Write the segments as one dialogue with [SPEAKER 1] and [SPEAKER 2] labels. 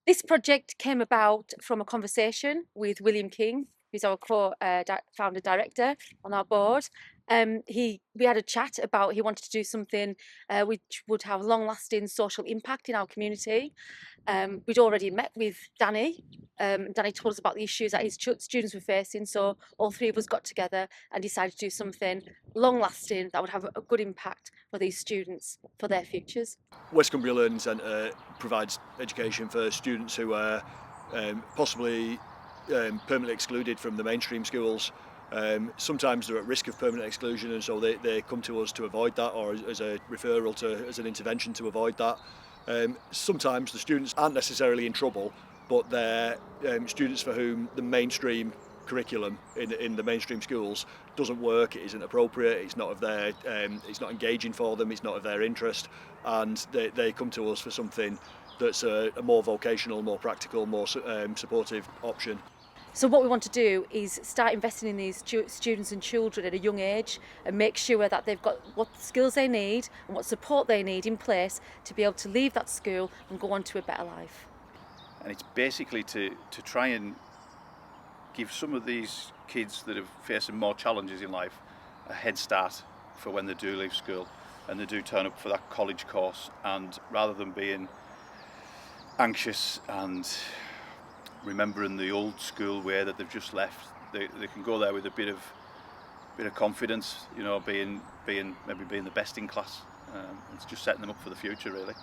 [SPEAKER 1] This project came about from a conversation with William King, who's our co-founder director on our board. We had a chat about he wanted to do something which would have long-lasting social impact in our community. We'd already met with Danny. Danny told us about the issues that his students were facing, so all three of us got together and decided to do something long-lasting that would have a good impact for these students for their futures.
[SPEAKER 2] West Cumbria Learning Centre provides education for students who are possibly permanently excluded from the mainstream schools. Sometimes they're at risk of permanent exclusion, and so they come to us to avoid that, or as a referral as an intervention to avoid that. Sometimes the students aren't necessarily in trouble, but they're students for whom the mainstream curriculum in the mainstream schools doesn't work, it isn't appropriate, it's not engaging for them, it's not of their interest, and they come to us for something that's a more vocational, more practical, more supportive option.
[SPEAKER 1] So what we want to do is start investing in these students and children at a young age and make sure that they've got what skills they need and what support they need in place to be able to leave that school and go on to a better life.
[SPEAKER 3] And it's basically to try and give some of these kids that are facing more challenges in life a head start for when they do leave school and they do turn up for that college course, and rather than being anxious and remembering the old school way that they've just left, they can go there with a bit of confidence, you know, being the best in class. It's just setting them up for the future, really.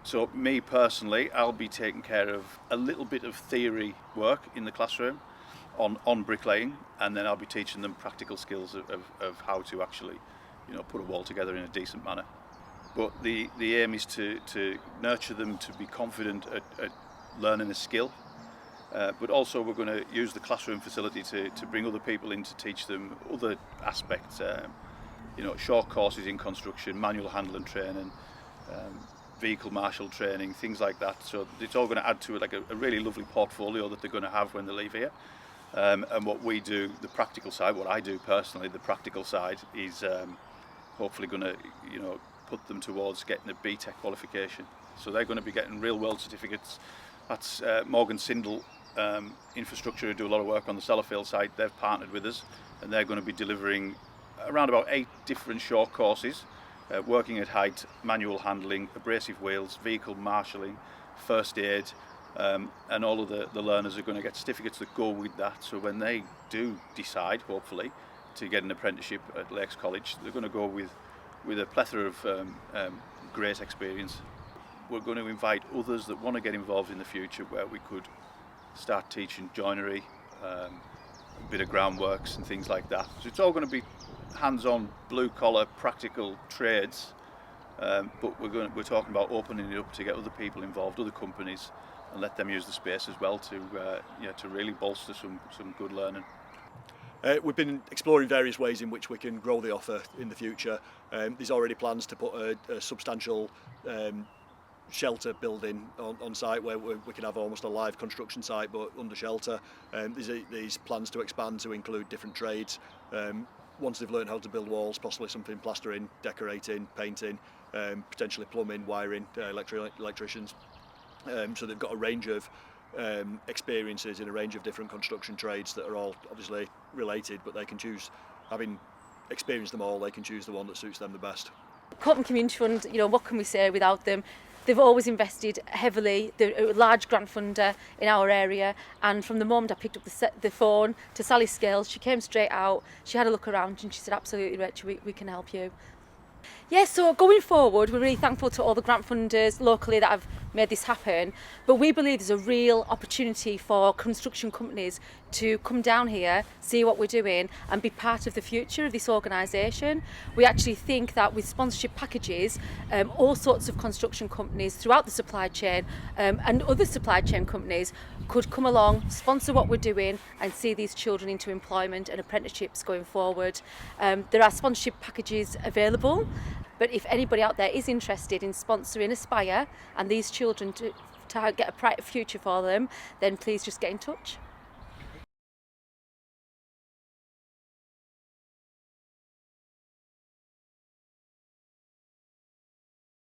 [SPEAKER 3] So me personally, I'll be taking care of a little bit of theory work in the classroom on bricklaying, and then I'll be teaching them practical skills of how to actually, you know, put a wall together in a decent manner. But the aim is to nurture them to be confident at learning a skill, but also we're going to use the classroom facility to bring other people in to teach them other aspects, you know, short courses in construction, manual handling training, vehicle marshal training, things like that. So it's all going to add to a really lovely portfolio that they're going to have when they leave here. And what we do, the practical side, what I do personally, the practical side is hopefully going to, you know, put them towards getting a BTEC qualification. So they're going to be getting real world certificates. That's Morgan Sindel Infrastructure, who do a lot of work on the Sellafield side. They've partnered with us, and they're going to be delivering around about 8 different short courses, working at height, manual handling, abrasive wheels, vehicle marshalling, first aid, and all of the learners are going to get certificates that go with that. So when they do decide, hopefully, to get an apprenticeship at Lakes College, they're going to go with a plethora of great experience. We're going to invite others that want to get involved in the future, where we could start teaching joinery, a bit of groundworks and things like that. So it's all going to be hands-on, blue-collar, practical trades, but we're talking about opening it up to get other people involved, other companies, and let them use the space as well to really bolster some good learning.
[SPEAKER 2] We've been exploring various ways in which we can grow the offer in the future. There's already plans to put a substantial shelter building on site where we can have almost a live construction site but under shelter. There's plans to expand to include different trades. Once they've learned how to build walls, possibly something plastering, decorating, painting, potentially plumbing, wiring, electricians. So they've got a range of experiences in a range of different construction trades that are all obviously related, but they can choose, having experienced them all, they can choose the one that suits them the best.
[SPEAKER 1] Cotton Community Fund, you know, what can we say without them? They've always invested heavily. They're a large grant funder in our area, and from the moment I picked up the phone to Sally Scales, she came straight out, she had a look around and she said, absolutely Rachel, we can help you. Yeah, so going forward, we're really thankful to all the grant funders locally that have made this happen, but we believe there's a real opportunity for construction companies to come down here, see what we're doing and be part of the future of this organisation. We actually think that with sponsorship packages, all sorts of construction companies throughout the supply chain and other supply chain companies could come along, sponsor what we're doing and see these children into employment and apprenticeships going forward. There are sponsorship packages available, but if anybody out there is interested in sponsoring Aspire and these children to get a bright future for them, then please just get in touch.